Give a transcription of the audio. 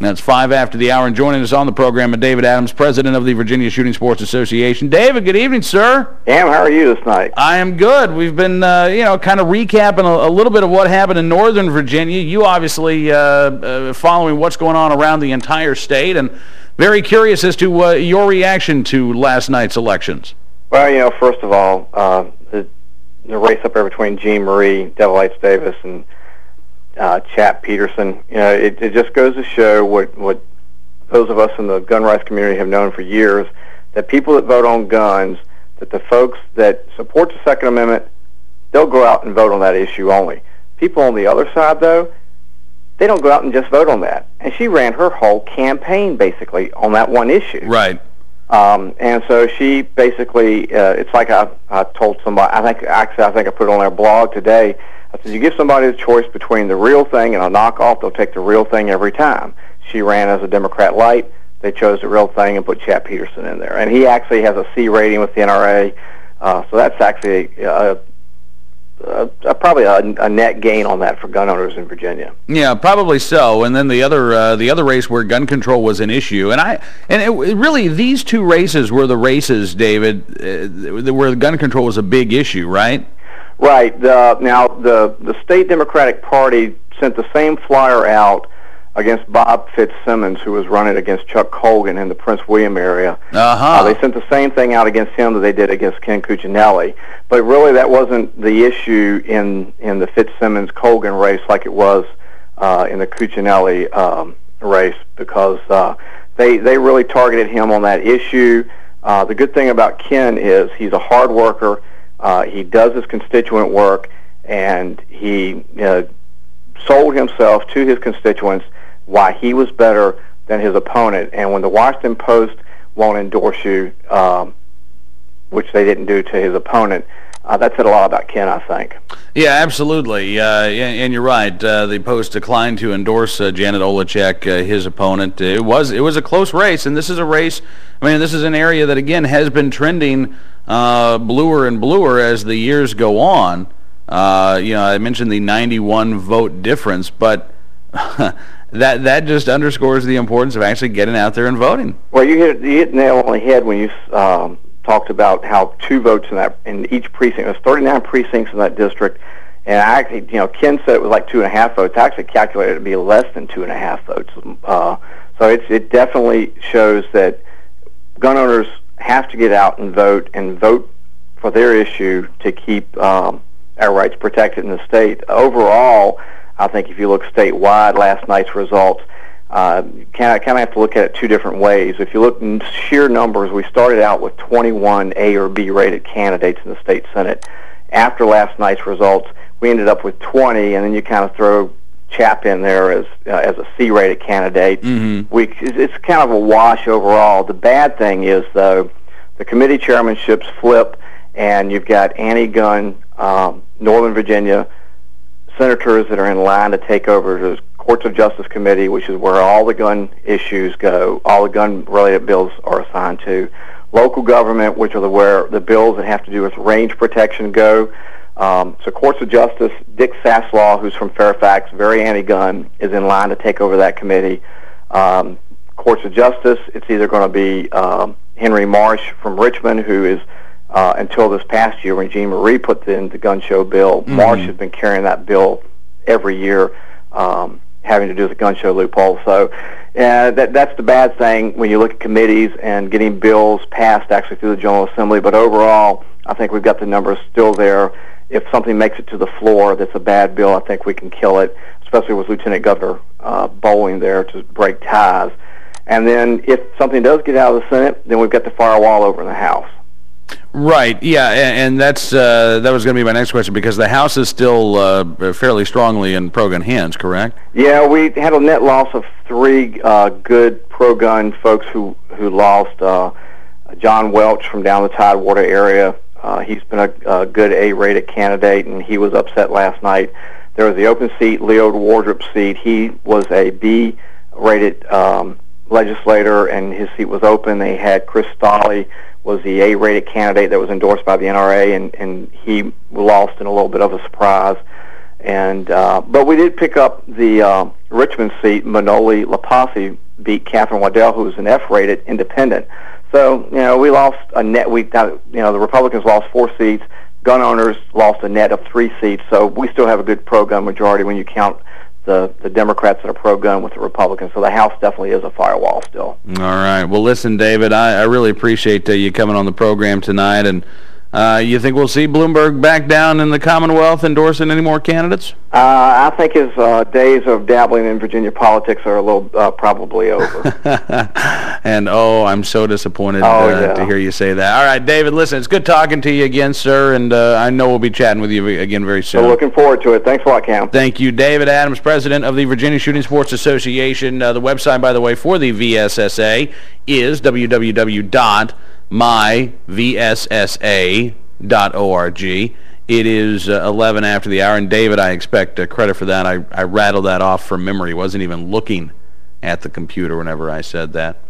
That's 5 after the hour, and joining us on the program is David Adams, president of the Virginia Shooting Sports Association. David, good evening, sir. Cam, how are you this night? I am good. We've been, kind of recapping a little bit of what happened in Northern Virginia. You obviously following what's going on around the entire state, and very curious as to your reaction to last night's elections. Well, first of all, the race up there between Jean Marie, Devilites Davis, and Chap Peterson, it just goes to show what those of us in the gun rights community have known for years, that people that vote on guns, that the folks that support the Second Amendment, they'll go out and vote on that issue only. People on the other side, though, they don't go out and just vote on that. And she ran her whole campaign basically on that one issue. Right. And so she basically, it's like I told somebody, I think I put it on our blog today. I said, you give somebody the choice between the real thing and a knockoff, they'll take the real thing every time. She ran as a Democrat light. They chose the real thing and put Chap Peterson in there. And he actually has a C rating with the NRA, so that's actually probably a net gain on that for gun owners in Virginia. Yeah, probably so. And then the other race where gun control was an issue, really these two races were the races, David, where gun control was a big issue, right? Right. Now, the state Democratic Party sent the same flyer out against Bob Fitzsimmons, who was running against Chuck Colgan in the Prince William area. They sent the same thing out against him that they did against Ken Cuccinelli. But really, that wasn't the issue in the Fitzsimmons-Colgan race like it was in the Cuccinelli race, because they really targeted him on that issue. The good thing about Ken is he's a hard worker. He does his constituent work, and he sold himself to his constituents why he was better than his opponent. And when the Washington Post won't endorse you, which they didn't do to his opponent, that said a lot about Ken, I think. Yeah, absolutely. And you're right. The Post declined to endorse Janet Olachek, his opponent. It was a close race, and this is a race. I mean, this is an area that again has been trending bluer and bluer as the years go on. I mentioned the 91 vote difference, but that just underscores the importance of actually getting out there and voting. Well, you hit the nail on the head when you talked about how 2 votes in each precinct. There's 39 precincts in that district, and I actually, Ken said it was like 2.5 votes. I actually calculated it to be less than 2.5 votes. So it definitely shows that gun owners have to get out and vote for their issue to keep our rights protected in the state. Overall, I think if you look statewide, last night's results, you kind of have to look at it 2 different ways. If you look in sheer numbers, we started out with 21 A or B rated candidates in the state Senate. After last night's results, we ended up with 20, and then you kind of throw Chap in there as a C-rated candidate. Mm-hmm. It's kind of a wash overall. The bad thing is, though, the committee chairmanships flip, and you've got anti-gun Northern Virginia senators that are in line to take over the Courts of Justice Committee, which is where all the gun issues go, all the gun-related bills are assigned to. Local government, which are where the bills that have to do with range protection go. So Courts of Justice, Dick Saslaw, who's from Fairfax, very anti-gun, is in line to take over that committee. Courts of Justice, it's either going to be Henry Marsh from Richmond, who is, until this past year when Jean Marie put in the gun show bill, Marsh has been carrying that bill every year, having to do with the gun show loophole. So that's the bad thing when you look at committees and getting bills passed actually through the General Assembly. But overall, I think we've got the numbers still there. If something makes it to the floor that's a bad bill, I think we can kill it, especially with Lieutenant Governor Bowling there to break ties. And then if something does get out of the Senate, then we've got the firewall over in the House. Right, yeah, and that was going to be my next question, because the House is still fairly strongly in pro-gun hands, correct? Yeah, we had a net loss of 3 good pro-gun folks who lost. John Welch from down the Tidewater area, he's been a good A-rated candidate, and he was upset last night. There was the open seat, Leo Wardrop's seat. He was a B-rated legislator, and his seat was open. They had Chris Stolley, was the A-rated candidate that was endorsed by the NRA, and he lost in a little bit of a surprise. And but we did pick up the Richmond seat. Manoli Lapasi beat Catherine Waddell, who was an F-rated independent. So, we lost a net. The Republicans lost 4 seats. Gun owners lost a net of 3 seats. So we still have a good pro-gun majority when you count the Democrats that are pro-gun with the Republicans. So the House definitely is a firewall still. All right. Well, listen, David, I really appreciate you coming on the program tonight. And you think we'll see Bloomberg back down in the Commonwealth endorsing any more candidates? I think his days of dabbling in Virginia politics are a little probably over. And, I'm so disappointed to hear you say that. All right, David, listen, it's good talking to you again, sir, and I know we'll be chatting with you again very soon. So looking forward to it. Thanks a lot, Cam. Thank you. David Adams, president of the Virginia Shooting Sports Association. The website, by the way, for the VSSA is www.myvssa.org. It is 11 after the hour, and David, I expect credit for that. I rattled that off from memory. Wasn't even looking at the computer whenever I said that.